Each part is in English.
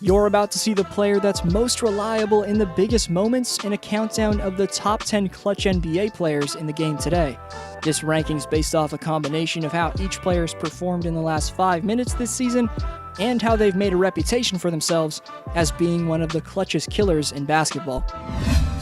You're about to see the player that's most reliable in the biggest moments in a countdown of the top 10 clutch NBA players in the game today. This ranking's based off a combination of how each player's performed in the last 5 minutes this season and how they've made a reputation for themselves as being one of the clutchest killers in basketball.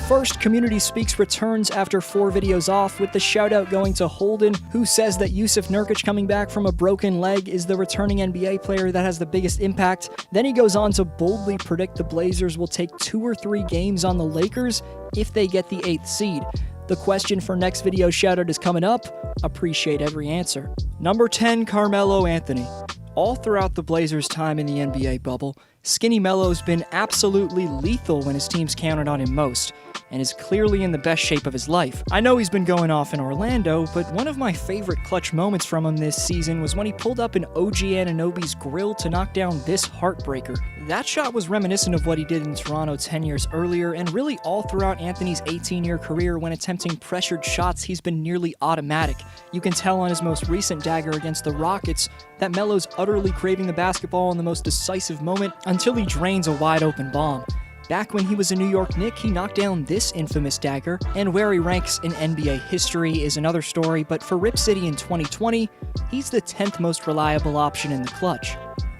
First, Community Speaks returns after 4 videos off, with the shoutout going to Holden, who says that Yusuf Nurkic coming back from a broken leg is the returning NBA player that has the biggest impact. Then he goes on to boldly predict the Blazers will take 2 or 3 games on the Lakers if they get the 8th seed. The question for next video shoutout is coming up. Appreciate every answer. Number 10, Carmelo Anthony. All throughout the Blazers' time in the NBA bubble, Skinny Melo's been absolutely lethal when his teams counted on him most, and is clearly in the best shape of his life. I know he's been going off in Orlando, but one of my favorite clutch moments from him this season was when he pulled up in OG Anunoby's grill to knock down this heartbreaker. That shot was reminiscent of what he did in Toronto 10 years earlier, and really all throughout Anthony's 18-year career when attempting pressured shots, he's been nearly automatic. You can tell on his most recent dagger against the Rockets that Melo's utterly craving the basketball in the most decisive moment until he drains a wide-open bomb. Back when he was a New York Knick, he knocked down this infamous dagger, and where he ranks in NBA history is another story, but for Rip City in 2020, he's the 10th most reliable option in the clutch.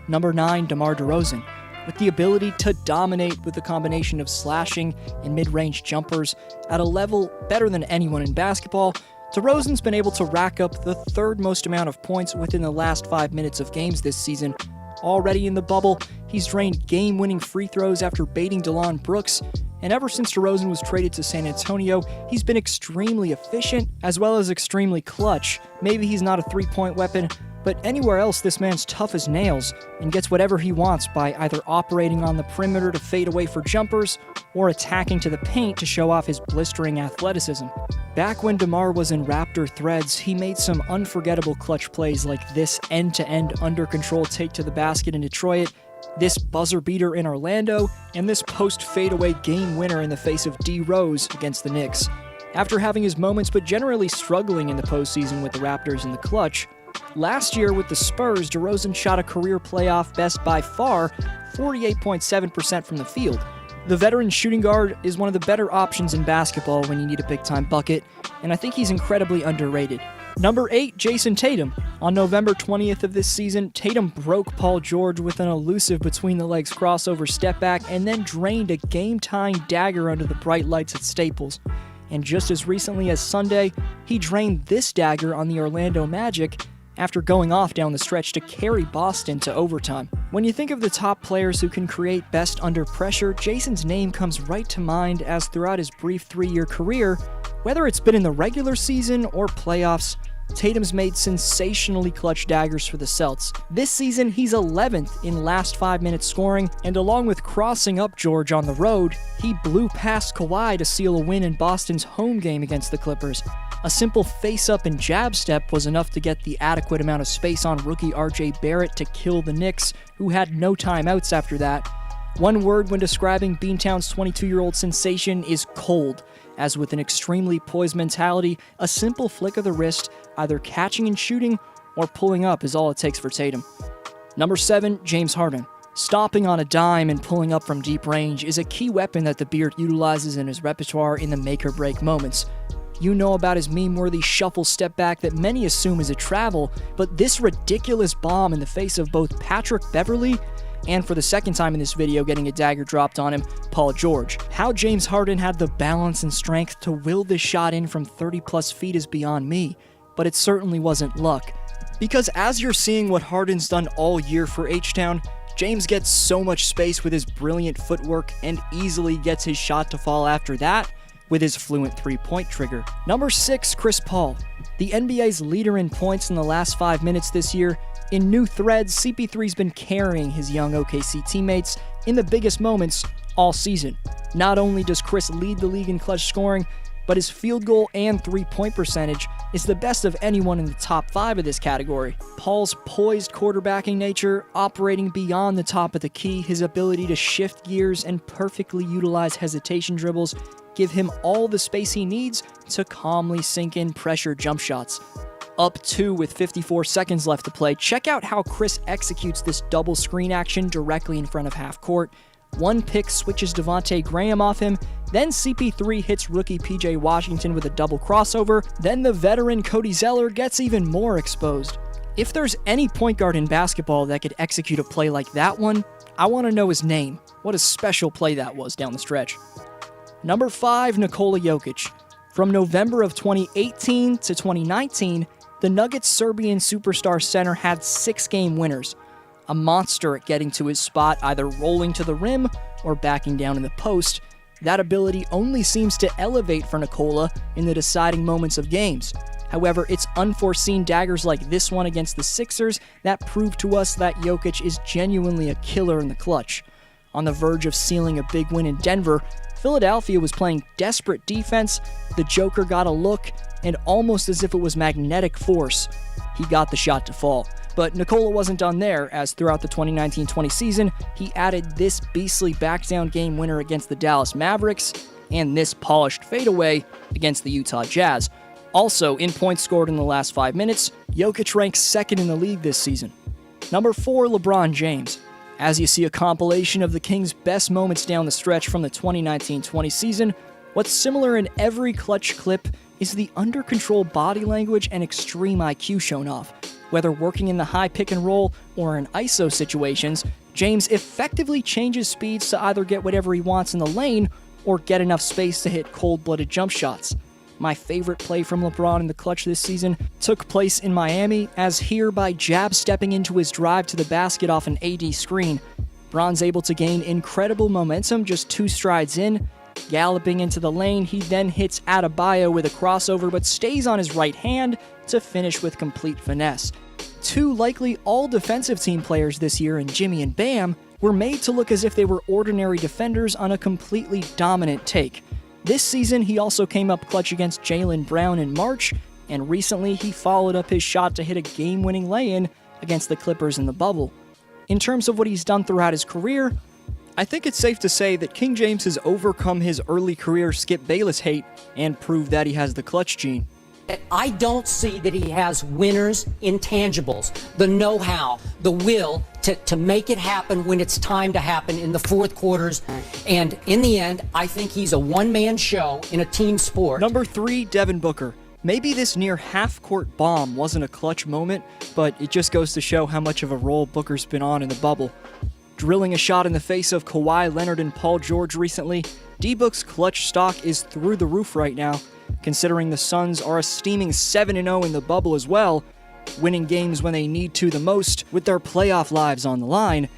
Number 9, DeMar DeRozan. With the ability to dominate with a combination of slashing and mid-range jumpers at a level better than anyone in basketball, DeRozan's been able to rack up the 3rd most amount of points within the last 5 minutes of games this season. Already in the bubble, he's drained game-winning free throws after baiting Delon Brooks, and ever since DeRozan was traded to San Antonio, he's been extremely efficient as well as extremely clutch. Maybe he's not a three-point weapon, but anywhere else this man's tough as nails and gets whatever he wants by either operating on the perimeter to fade away for jumpers or attacking to the paint to show off his blistering athleticism. Back when DeMar was in Raptor threads, he made some unforgettable clutch plays like this end-to-end under-control take to the basket in Detroit, this buzzer beater in Orlando, and this post-fadeaway game winner in the face of D. Rose against the Knicks. After having his moments but generally struggling in the postseason with the Raptors in the clutch, last year with the Spurs, DeRozan shot a career playoff best by far, 48.7% from the field. The veteran shooting guard is one of the better options in basketball when you need a big-time bucket, and I think he's incredibly underrated. Number 8, Jason Tatum. On November 20th of this season, Tatum broke Paul George with an elusive between-the-legs crossover step-back and then drained a game-tying dagger under the bright lights at Staples. And just as recently as Sunday, he drained this dagger on the Orlando Magic after going off down the stretch to carry Boston to overtime. When you think of the top players who can create best under pressure, Jason's name comes right to mind, as throughout his brief 3-year career, whether it's been in the regular season or playoffs, Tatum's made sensationally clutch daggers for the Celts. This season, he's 11th in last 5 minutes scoring, and along with crossing up George on the road, he blew past Kawhi to seal a win in Boston's home game against the Clippers. A simple face-up and jab step was enough to get the adequate amount of space on rookie RJ Barrett to kill the Knicks, who had no timeouts after that. One word when describing Beantown's 22-year-old sensation is cold, as with an extremely poised mentality, a simple flick of the wrist, either catching and shooting or pulling up is all it takes for Tatum. Number 7, James Harden. Stopping on a dime and pulling up from deep range is a key weapon that the Beard utilizes in his repertoire in the make-or-break moments. You know about his meme-worthy shuffle step back that many assume is a travel, but this ridiculous bomb in the face of both Patrick Beverley and, for the second time in this video, getting a dagger dropped on him, Paul George. How James Harden had the balance and strength to will this shot in from 30-plus feet is beyond me, but it certainly wasn't luck. Because as you're seeing what Harden's done all year for H-Town, James gets so much space with his brilliant footwork and easily gets his shot to fall after that with his fluent three-point trigger. Number 6, Chris Paul. The NBA's leader in points in the last 5 minutes this year, in new threads, CP3's been carrying his young OKC teammates in the biggest moments all season. Not only does Chris lead the league in clutch scoring, but his field goal and three-point percentage is the best of anyone in the top 5 of this category. Paul's poised quarterbacking nature, operating beyond the top of the key, his ability to shift gears and perfectly utilize hesitation dribbles give him all the space he needs to calmly sink in pressure jump shots. Up 2 with 54 seconds left to play. Check out how Chris executes this double screen action directly in front of half court. One pick switches Devontae Graham off him, then CP3 hits rookie PJ Washington with a double crossover, then the veteran Cody Zeller gets even more exposed. If there's any point guard in basketball that could execute a play like that one, I want to know his name. What a special play that was down the stretch. Number 5, Nikola Jokic. From November of 2018 to 2019, the Nuggets' Serbian superstar center had 6 game winners. A monster at getting to his spot, either rolling to the rim or backing down in the post. That ability only seems to elevate for Nikola in the deciding moments of games. However, it's unforeseen daggers like this one against the Sixers that prove to us that Jokic is genuinely a killer in the clutch. On the verge of sealing a big win in Denver, Philadelphia was playing desperate defense, the Joker got a look, and almost as if it was magnetic force, he got the shot to fall. But Nikola wasn't done there, as throughout the 2019-20 season, he added this beastly back-down game winner against the Dallas Mavericks, and this polished fadeaway against the Utah Jazz. Also, in points scored in the last 5 minutes, Jokic ranks 2nd in the league this season. Number 4, LeBron James. As you see a compilation of the Kings' best moments down the stretch from the 2019-20 season, what's similar in every clutch clip is the under-control body language and extreme IQ shown off. Whether working in the high pick and roll or in ISO situations, James effectively changes speeds to either get whatever he wants in the lane or get enough space to hit cold-blooded jump shots. My favorite play from LeBron in the clutch this season took place in Miami, as here by jab-stepping into his drive to the basket off an AD screen, Bron's able to gain incredible momentum just 2 strides in. Galloping into the lane, he then hits Adebayo with a crossover but stays on his right hand to finish with complete finesse. 2 likely all-defensive team players this year in Jimmy and Bam were made to look as if they were ordinary defenders on a completely dominant take. This season, he also came up clutch against Jaylen Brown in March, and recently he followed up his shot to hit a game-winning lay-in against the Clippers in the bubble. In terms of what he's done throughout his career, I think it's safe to say that King James has overcome his early career Skip Bayless hate and proved that he has the clutch gene. I don't see that he has winners' intangibles, the know-how, the will to make it happen when it's time to happen in the fourth quarters. And in the end, I think he's a one-man show in a team sport. Number 3, Devin Booker. Maybe this near half-court bomb wasn't a clutch moment, but it just goes to show how much of a role Booker's been on in the bubble. Drilling a shot in the face of Kawhi Leonard and Paul George recently, D-Book's clutch stock is through the roof right now, considering the Suns are a steaming 7-0 in the bubble as well, winning games when they need to the most with their playoff lives on the line.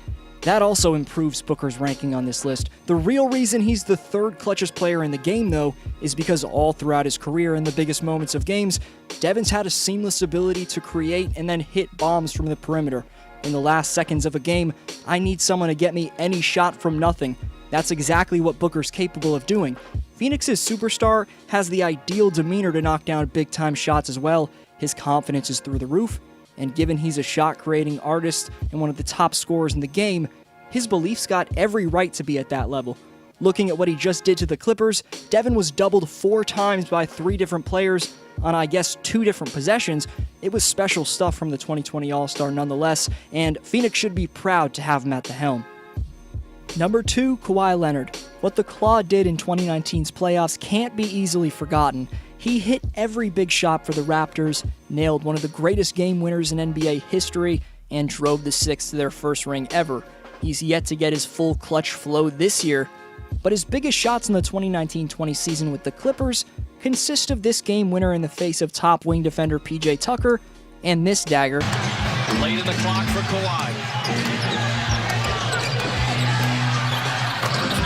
That also improves Booker's ranking on this list. The real reason he's the 3rd clutchest player in the game, though, is because all throughout his career in the biggest moments of games, Devin's had a seamless ability to create and then hit bombs from the perimeter. In the last seconds of a game, I need someone to get me any shot from nothing. That's exactly what Booker's capable of doing. Phoenix's superstar has the ideal demeanor to knock down big-time shots as well. His confidence is through the roof, and given he's a shot-creating artist and one of the top scorers in the game, his belief's got every right to be at that level. Looking at what he just did to the Clippers, Devin was doubled 4 times by 3 different players on, I guess, 2 different possessions. It was special stuff from the 2020 All-Star nonetheless, and Phoenix should be proud to have him at the helm. Number 2, Kawhi Leonard. What the Claw did in 2019's playoffs can't be easily forgotten. He hit every big shot for the Raptors, nailed one of the greatest game winners in NBA history, and drove the Sixers to their first ring ever. He's yet to get his full clutch flow this year, but his biggest shots in the 2019-20 season with the Clippers consist of this game winner in the face of top wing defender PJ Tucker, and this dagger. Late in the clock for Kawhi.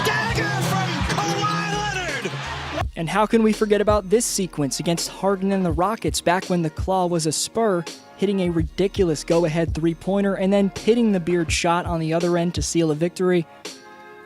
Dagger from Kawhi Leonard! And how can we forget about this sequence against Harden and the Rockets back when the Claw was a Spur, hitting a ridiculous go-ahead three-pointer and then pitting the Beard shot on the other end to seal a victory?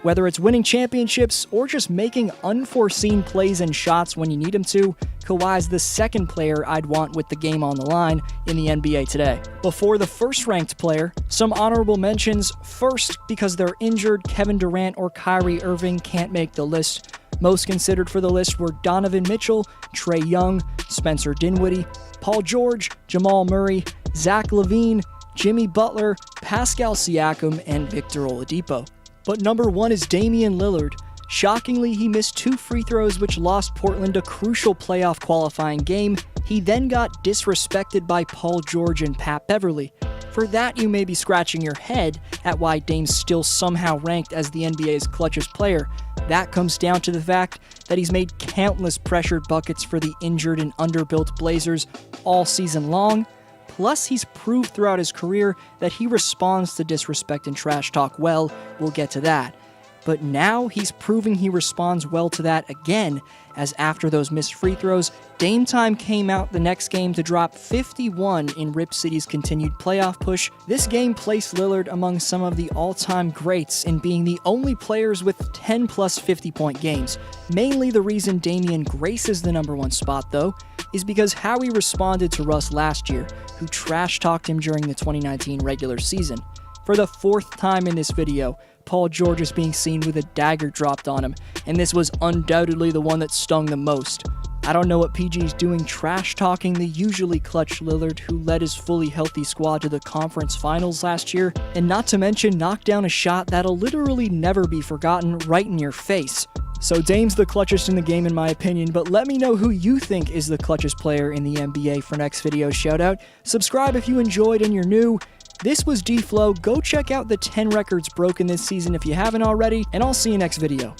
Whether it's winning championships or just making unforeseen plays and shots when you need him to, Kawhi's the 2nd player I'd want with the game on the line in the NBA today. Before the 1st-ranked player, some honorable mentions. First, because they're injured, Kevin Durant or Kyrie Irving can't make the list. Most considered for the list were Donovan Mitchell, Trae Young, Spencer Dinwiddie, Paul George, Jamal Murray, Zach LaVine, Jimmy Butler, Pascal Siakam, and Victor Oladipo. But number 1 is Damian Lillard. Shockingly, he missed 2 free throws which lost Portland a crucial playoff qualifying game. He then got disrespected by Paul George and Pat Beverly. For that, you may be scratching your head at why Dame's still somehow ranked as the NBA's clutchest player. That comes down to the fact that he's made countless pressured buckets for the injured and underbuilt Blazers all season long. Plus, he's proved throughout his career that he responds to disrespect and trash talk well. We'll get to that. But now he's proving he responds well to that again, as after those missed free throws, Dame Time came out the next game to drop 51 in Rip City's continued playoff push. This game placed Lillard among some of the all-time greats in being the only players with 10-plus 50-point games. Mainly the reason Damian graces the number 1 spot, though, is because how he responded to Russ last year, who trash-talked him during the 2019 regular season. For the 4th time in this video, Paul George is being seen with a dagger dropped on him, and this was undoubtedly the one that stung the most. I don't know what PG's doing trash-talking the usually clutch Lillard, who led his fully healthy squad to the conference finals last year, and not to mention knock down a shot that'll literally never be forgotten right in your face. So Dame's the clutchest in the game in my opinion, but let me know who you think is the clutchest player in the NBA for next video shoutout. Subscribe if you enjoyed and you're new. This was D-Flow. Go check out the 10 records broken this season if you haven't already, and I'll see you next video.